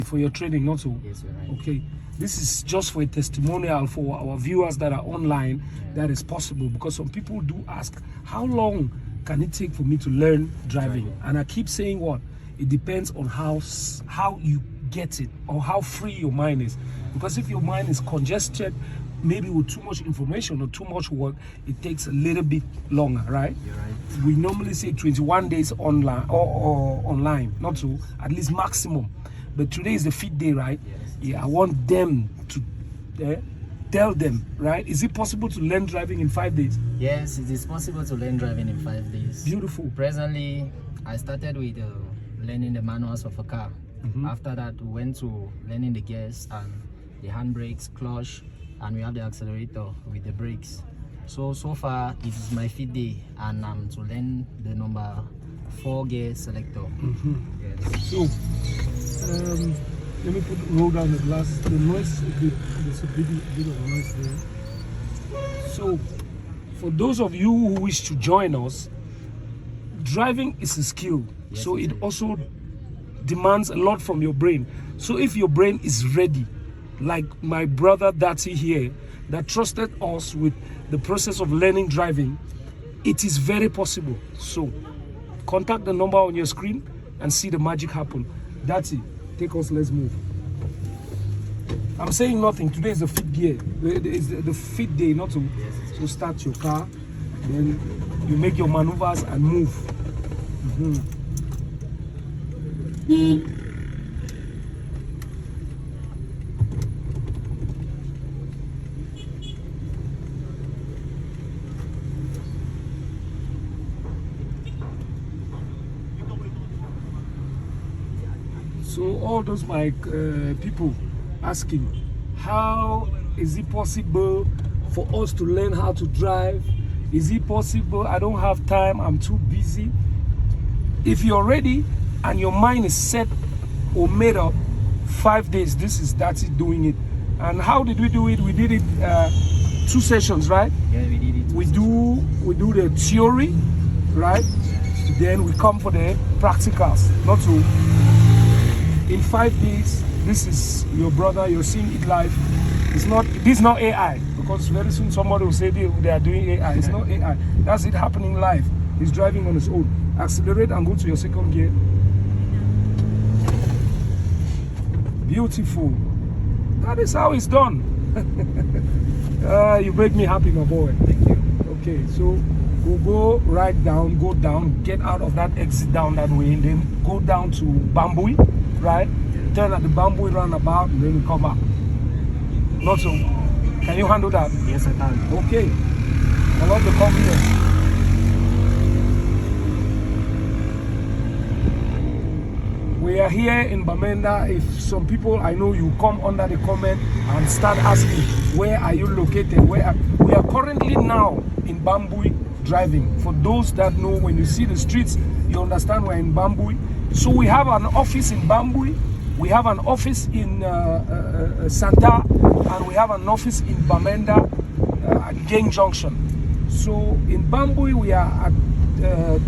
for your training, not so? Yes, you're right. Okay. This is just for a testimonial for our viewers that are online. That is possible, because some people do ask, how long can it take for me to learn driving? And I keep saying what? It depends on how you get it, or how free your mind is. Because if your mind is congested, maybe with too much information or too much work, it takes a little bit longer, right? You're right. We normally say 21 days online or online, not so, at least maximum. But today is the 5th day, right? Yes. Yeah, I want them to tell them, right? Is it possible to learn driving in 5 days? Yes, it is possible to learn driving in 5 days. Beautiful. Presently, I started with learning the manuals of a car. After that, we went to learning the gears and the handbrakes, clutch, and we have the accelerator with the brakes. So far, it is my 5th day, and I'm to learn the number 4 gear selector. Yes. So, let me roll down the glass. The noise, there's a bit of noise there. So, for those of you who wish to join us, driving is a skill. Yes, So it also demands a lot from your brain. So if your brain is ready, like my brother Darty here, that trusted us with the process of learning driving, it is very possible. So contact the number on your screen and see the magic happen. Darty, take us, let's move. I'm saying nothing. Today is the 5th gear. It's the 5th day, not to. So start your car, then you make your maneuvers and move. So all those my people asking, how is it possible for us to learn how to drive? Is it possible? I don't have time, I'm too busy. If you're ready and your mind is set or made up, 5 days, this is Darty doing it. And how did we do it? We did it 2 sessions, right? Yeah, we did it. We do the theory, right? Then we come for the practicals. Not to. In 5 days, this is your brother. You're seeing it live. This is not AI, because very soon somebody will say they are doing AI. It's not AI. That's it happening live. He's driving on his own. Accelerate and go to your 2nd gear. Beautiful. That is how it's done. You make me happy, my boy. Thank you. Okay, so we'll go right down, go down, get out of that exit down that way, and then go down to Bambui, right? Turn at the Bambui roundabout, and then we come back. Not so. Can you handle that? Yes, I can. Okay. I love the confidence. We are here in Bamenda. If some people I know, you come under the comment and start asking, where are you located? We are currently now in Bambui driving. For those that know, when you see the streets, you understand we're in Bambui. So we have an office in Bambui, we have an office in Santa, and we have an office in Bamenda at Gang Junction. So in Bambui we are at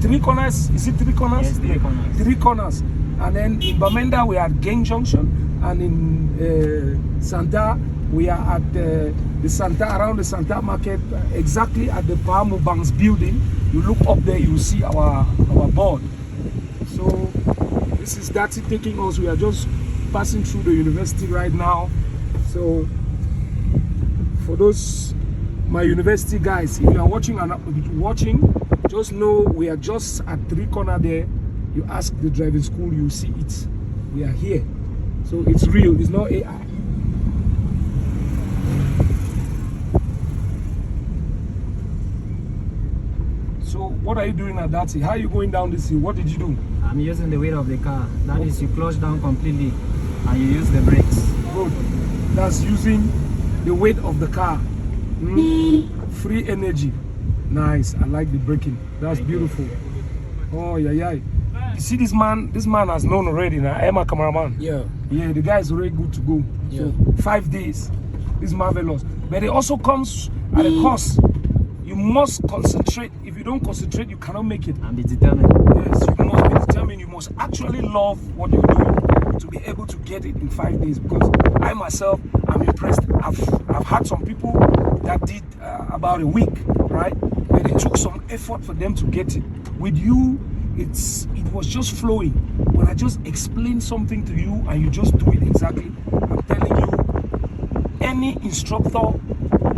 3 corners. Is it 3 corners? Yes, 3 corners. 3 corners. And then in Bamenda we are at Gang Junction, and in Santa we are at the Santa, around the Santa market, exactly at the Pamu Banks building. You look up there, you see our board. So this is Darty taking us. We are just passing through the university right now. So for those my university guys, if you are watching, just know we are just at 3 corner there. You ask the driving school, you see it. We are here. So it's real, it's not AI. So what are you doing at Darty? How are you going down this hill? What did you do? I'm using the weight of the car. That is, you clutch down completely and you use the brakes. Good. That's using the weight of the car. Free energy. Nice. I like the braking. That's beautiful. Oh yeah, yeah. You see this man? This man has known already now. I am a cameraman. Yeah. Yeah, the guy is already good to go. So 5 days. This is marvelous. But it also comes at a cost. You must concentrate. If you don't concentrate, you cannot make it. And be determined. Yes, you must be determined. You must actually love what you're doing. to be able to get it in 5 days, because I myself am impressed. I've had some people that did about a week, right? But it took some effort for them to get it. With you, it was just flowing. When I just explain something to you and you just do it exactly, I'm telling you, any instructor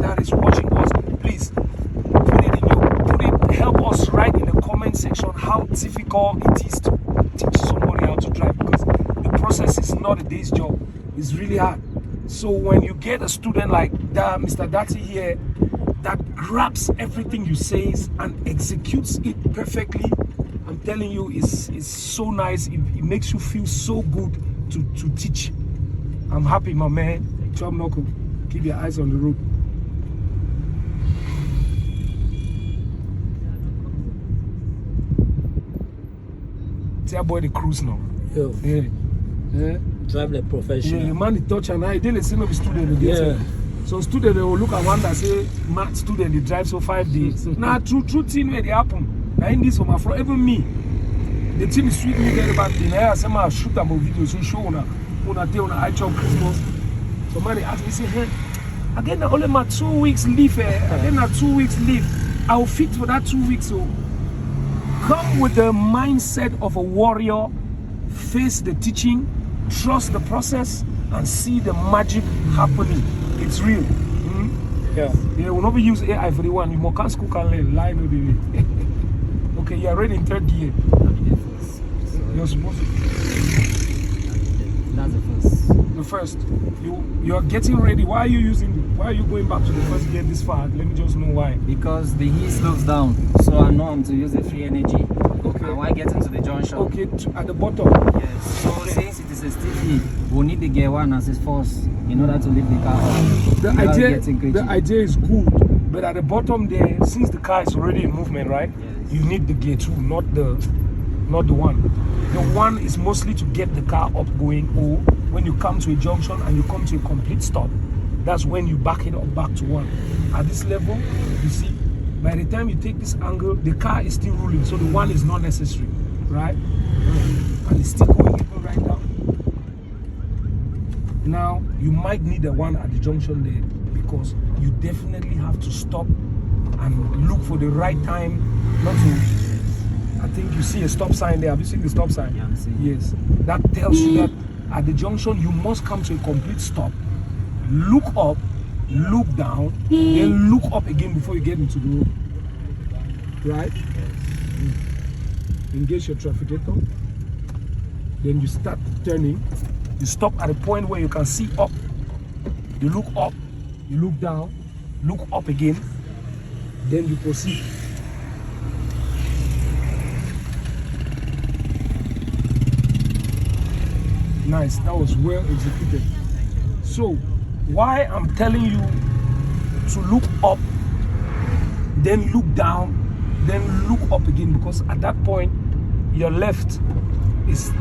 that is watching us, please help us write in the comment section how difficult it is to teach somebody how to drive, because the process is not a day's job. It's really hard. So when you get a student like that, Mr. Darty here, that grabs everything you say and executes it perfectly, I'm telling you, it's so nice. It makes you feel so good to teach. I'm happy, my man. Chop Noko, keep your eyes on the road. Tell boy the cruise now. Yo. Yeah. Yeah. Drive like professional. Yeah, the man is touch and I didn't see no student. Yeah. So student they will look at one that say, "Math student they drive so 5 days." Now true thing where they happen. Now in this from from even me, the team is sweet me get about the I say I shoot them video so show una day on I chop Christmas. Somebody ask me say, "Hey, again only my 2 weeks leave. Again 2 weeks leave. I'll fit for that 2 weeks." So come with the mindset of a warrior, face the teaching, trust the process, and see the magic happening. It's real. Yeah. Yeah, we'll not be use AI for the one. You more can school can learn. Lie no baby. Okay, you're already in 3rd year. You're supposed to. That's the first. The first. You're getting ready. Why are you going back to the first gear this far? Let me just know why. Because the heat slows down, so I know I'm to use the free energy. Okay. And why get into the junction? Okay, at the bottom. Yes. So since it is a steep heat, we'll need the gear 1 as its force in order to lift the car up. The idea is good, but at the bottom there, since the car is already in movement, right? Yes. You need the gear 2, not the one. The one is mostly to get the car up going, or when you come to a junction and you come to a complete stop, that's when you back it up back to 1. At this level, you see, by the time you take this angle, the car is still ruling, so the 1 is not necessary, right? And it's still going even right now. Now, you might need a 1 at the junction there, because you definitely have to stop and look for the right time, not to. I think you see a stop sign there. Have you seen the stop sign? Yeah, I'm seeing. Yes. That tells you that at the junction you must come to a complete stop. Look up, look down, then look up again before you get into the road. Right? Engage your trafficator. Then you start turning. You stop at a point where you can see up. You look up, you look down, look up again, then you proceed. Nice, that was well executed. So, why I'm telling you to look up, then look down, then look up again, because at that point, your left is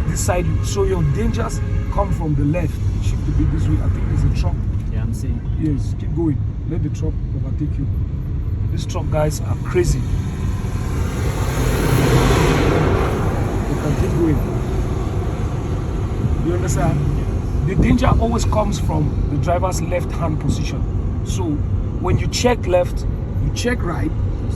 this side, so your dangers come from the left. Shift a bit this way. I think there's a truck. Yeah, I'm seeing. Yes, keep going. Let the truck overtake you. These truck guys are crazy. You can keep going. You understand? The danger always comes from the driver's left-hand position. So when you check left, you check right,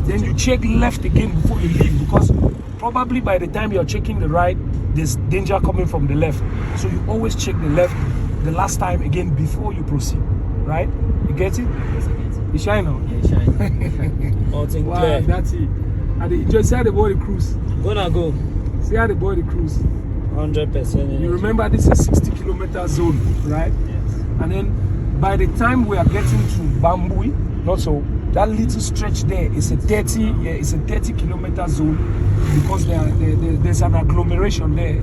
then you check left again before you leave, because probably by the time you're checking the right, there's danger coming from the left. So you always check the left the last time again before you proceed. Right? You get it? Yes, I get it. You shine now? Yeah, shine. All thing Wow, clear. that's it. And enjoy. See how the boy cruise. Gonna go. See how the boy cruise. 100%. You remember this is a 60-kilometer zone, right? Yes. And then by the time we are getting to Bambui, not so, that little stretch there is a 30-kilometer zone, because there's an agglomeration there.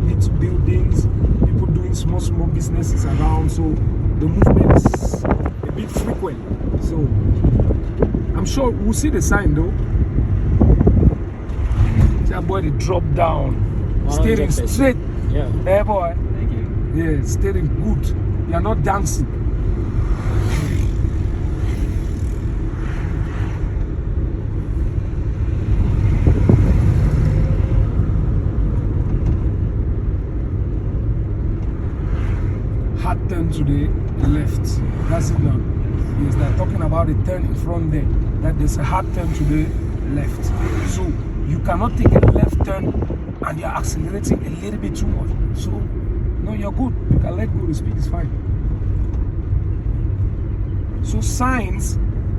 Little buildings, people doing small businesses around, so the movement is a bit frequent. So I'm sure we'll see the sign though. See that boy, they drop down. Steering 100%. straight. Yeah. Hey boy. Thank you. Yeah, steering good. You're not dancing. hard turn to the left. That's it now. Yes, they're talking about a turn in front there. That there's a hard turn to the left. So you cannot take a left turn and you're accelerating a little bit too much. So no, you're good. You can let go. The speed is fine. So signs,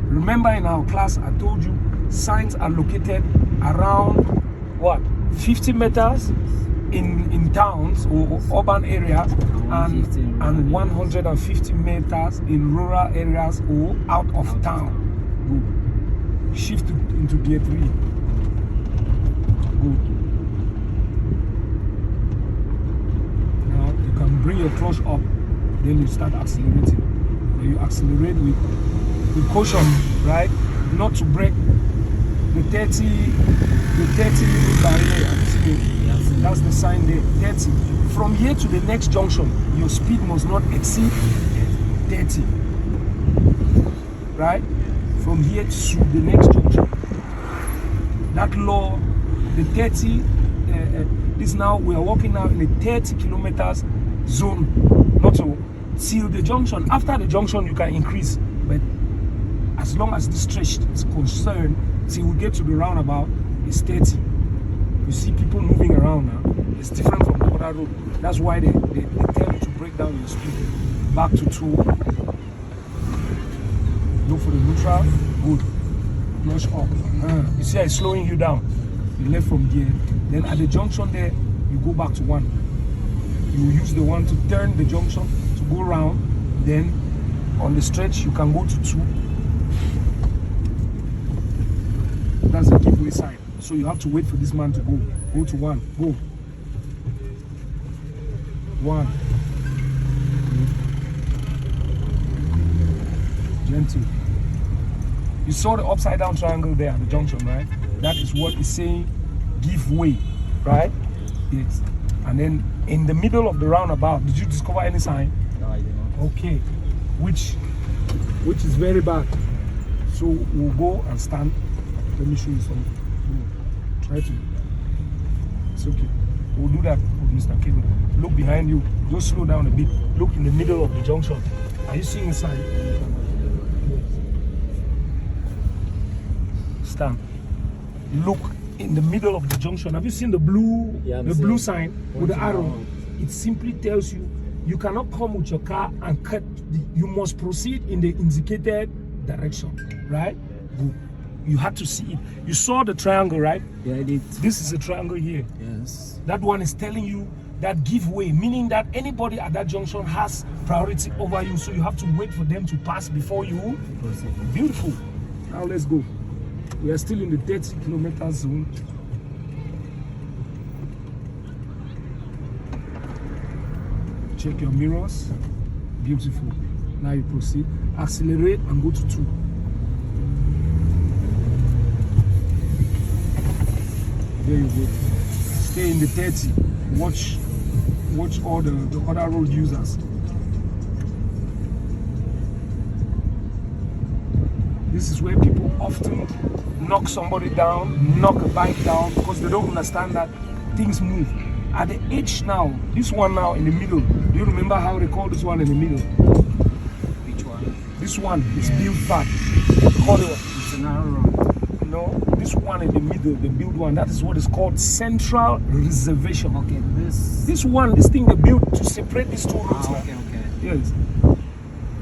remember in our class I told you signs are located around what? 50 meters in towns or urban areas and 150 meters in rural areas or out of town. Good. Shift into gear 3. Good. Now you can bring your clutch up, then you start accelerating. Then you accelerate with caution, right? Not to break the 30 limit barrier. That's the sign there. 30. From here to the next junction, your speed must not exceed 30. Right? From here to the next junction. That law, the 30. This now we are walking now in a 30 kilometers zone. Not so till the junction. After the junction, you can increase, but as long as this stretch is concerned, till we get to the roundabout, it's 30. You see people moving around now. It's different from the other road. That's why they tell you to break down your speed back to 2. Look for the neutral. Good. Clutch up. You see, it's slowing you down. You left from gear. Then at the junction there, you go back to 1. You use the 1 to turn the junction to go round. Then on the stretch, you can go to 2. That's the giveaway sign. So you have to wait for this man to go. Go to 1. Go. 1. Gentle. You saw the upside down triangle there at the junction, right? That is what is saying give way, right? Yes. And then in the middle of the roundabout, did you discover any sign? No, I did not. Okay. Which is very bad. So we'll go and stand. Let me show you something. Try to. It's okay. We'll do that with Mr. Kevin. Look behind you. Just slow down a bit. Look in the middle of the junction. Are you seeing the sign? Stand. Look in the middle of the junction. Have you seen the blue, blue sign with the arrow? It simply tells you you cannot come with your car and cut. You must proceed in the indicated direction, right? Good. You had to see it. You saw the triangle, right? Yeah, I did. This is a triangle here. Yes. That one is telling you that give way, meaning that anybody at that junction has priority over you, so you have to wait for them to pass before you proceed. Beautiful. Now let's go. We are still in the 30 kilometer zone. Check your mirrors. Beautiful. Now you proceed. Accelerate and go to 2. There you go. Stay in the 30. Watch all the other road users. This is where people often knock somebody down, knock a bike down, because they don't understand that things move. At the edge now, this one now in the middle, do you remember how they call this one in the middle? Which one? This one is built back. It's a narrow road. No, this one in the middle, the built one, that is what is called central reservation. Okay, this thing they built to separate these two roads. Okay. Yes.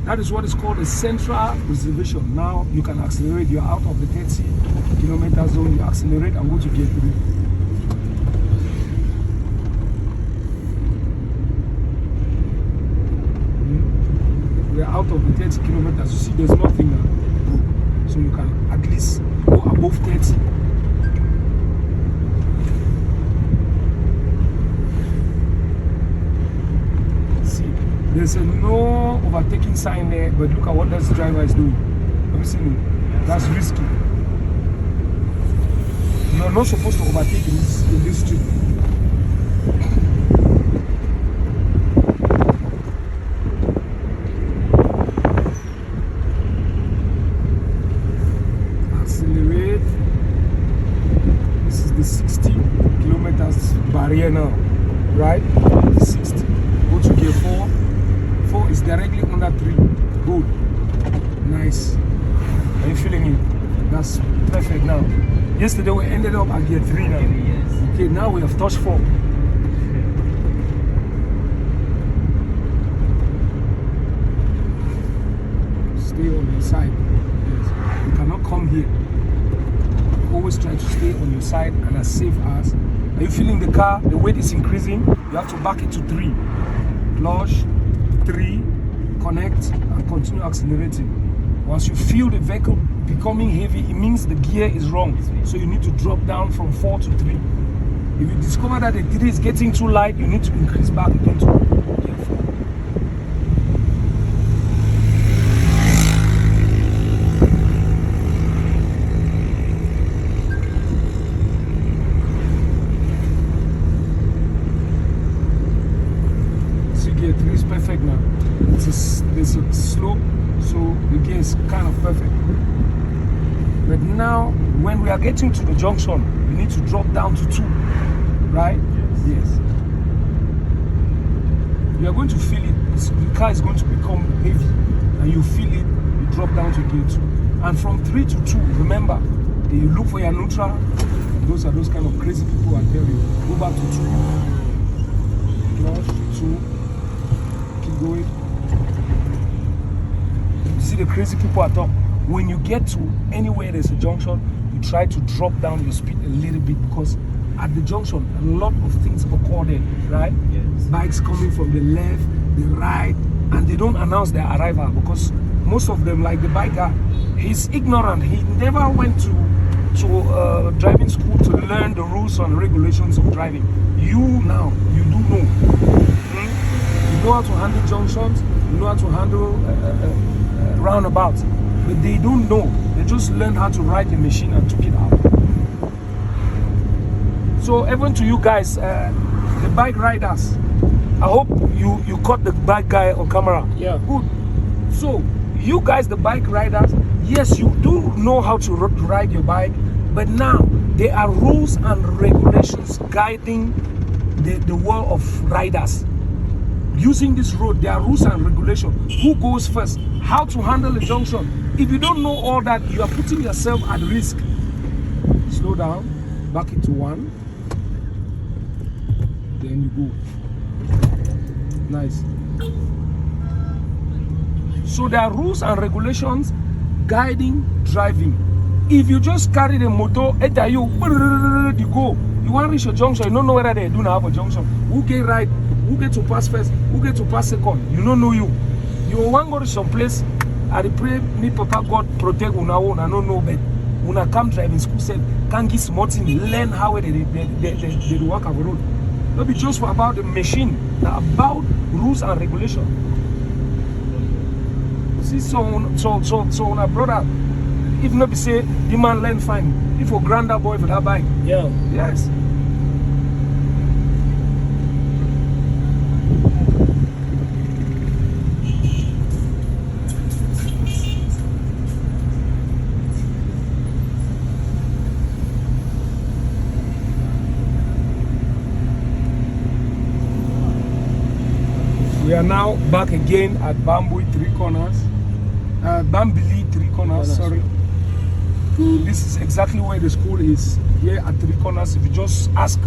That is what is called a central reservation. Now you can accelerate. You're out of the 30 kilometer zone. You accelerate and go to gear 3. We're out of the 30 kilometers. You see, there's nothing now. So you can at least go above 30. See, there's a no overtaking sign there, but look at what this driver is doing. Have you seen it? That's risky. You're not supposed to overtake in this street. Accelerate. This is the 60 kilometers barrier now, right? 60. Go to gear 4. 4 directly under 3. Good. Nice. Are you feeling it? That's perfect now. Yesterday we ended up at gear 3 now. Yes. Okay, now we have touched 4. Stay on your side. Yes. You cannot come here. Always try to stay on your side and as safe as. Are you feeling the car? The weight is increasing. You have to back it to 3. Clutch, 3, connect, and continue accelerating. Once you feel the vehicle becoming heavy, it means the gear is wrong. So you need to drop down from 4 to 3. If you discover that the 3 is getting too light, you need to increase back again to gear 4. See, gear 3 is perfect now. There's a slope, so the gear is kind of perfect. But now, when we are getting to the junction, we need to drop down to 2, right? Yes. You are going to feel it. The car is going to become heavy, and you feel it. You drop down to gear 2, and from 3 to 2. Remember, you look for your neutral. Those are those kind of crazy people. I tell you, go back to 2. Clutch 2. Keep going. You see the crazy people at top. When you get to anywhere there's a junction, you try to drop down your speed a little bit, because at the junction a lot of things occur there, right? Yes. Bikes coming from the left, the right, and they don't announce their arrival, because most of them, like the biker, he's ignorant. He never went to driving school to learn the rules and regulations of driving. You now, you do know. You know how to handle junctions, you know how to handle roundabouts. But they don't know. They just learned how to ride the machine and took it out. So even to you guys, the bike riders, I hope you caught the bike guy on camera. Yeah. Good. So you guys, the bike riders, yes, you do know how to ride your bike, but now there are rules and regulations guiding the world of riders. Using this road, there are rules and regulations. Who goes first? How to handle a junction. If you don't know all that, you are putting yourself at risk. Slow down, back it to 1. Then you go. Nice. So there are rules and regulations guiding driving. If you just carry the motor, you go. You want to reach a junction, you don't know whether they do not have a junction. Who get right? Who get to pass first? Who get to pass second? You don't know you. You want to go to some place. I pray me Papa God protect una own. I don't know, but when I come driving school, said can get smart thing, learn how they work on the road. Not be just for about the machine, about rules and regulations. See, so my brother, if not be say the man learn fine, if for granda boy for that bike. Yeah. Yes. We are now back again at Bambili 3 corners. Sorry. This is exactly where the school is, here at 3 corners. If you just ask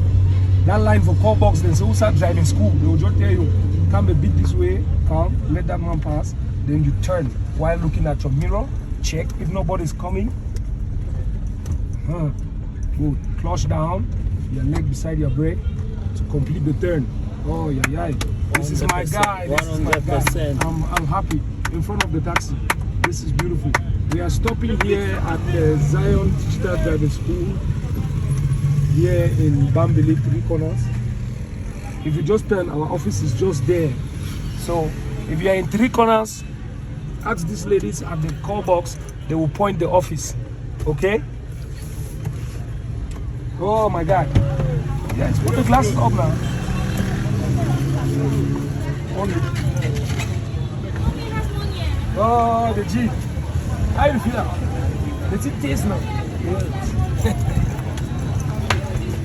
that line for call box, then say who start driving school, they will just tell you, come a bit this way, come, let that man pass, then you turn while looking at your mirror, check if nobody's coming. Good. Clutch down, your leg beside your brake to complete the turn. Oh yeah. This is my guy. This is my guy. 100%. I'm happy in front of the taxi. This is beautiful. We are stopping here at the Zion Digital Driving School here in Bambili 3 corners. If you just turn, our office is just there. So if you are in 3 corners, ask these ladies at the call box. They will point the office. Okay? Oh my God. Yes, put the glasses up now. Oh, the G. How you feel now? The thing tastes now.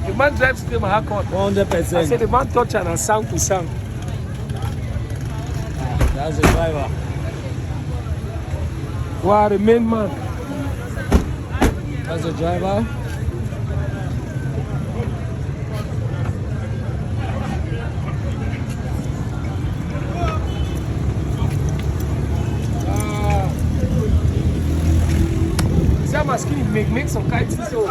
The man drives to my haircut. 100%. I said the man touch and I sang to sang. That's the driver. Wow, the main man. That's the driver. See how my skin make some kites. So.